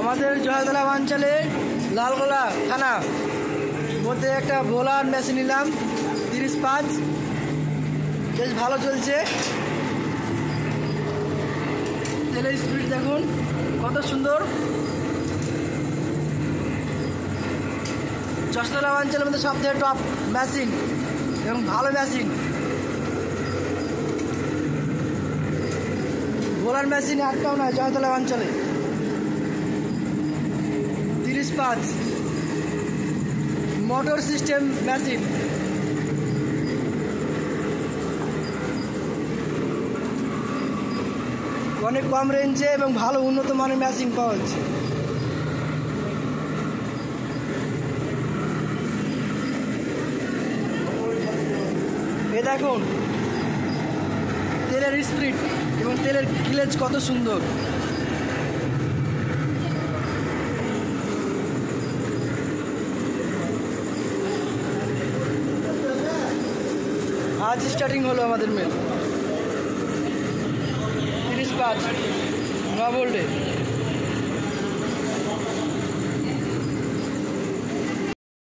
আমাদের জয়তলা অঞ্চলে লালগোলা থানা মধ্যে একটা বোলার মেশিন নিলাম 35, বেশ ভালো চলছে। তেলের স্পিড দেখুন কত সুন্দর। জয়তলা অঞ্চলের মধ্যে সবথেকে টপ মেশিন এবং ভালো মেশিন। বোলার মেশিন একটাও নয় জয়তলা অঞ্চলে। 35 মোটর সিস্টেম মেশিন। অনেক কম রেঞ্জে এবং ভালো উন্নত মানের মেশিন পাওয়া যাচ্ছে। এ দেখুন তেলের স্পিড এবং তেলের গ্লেজ কত সুন্দর। আজ স্টার্টিং হলো আমাদের মিল 35 9 ভোল্টে।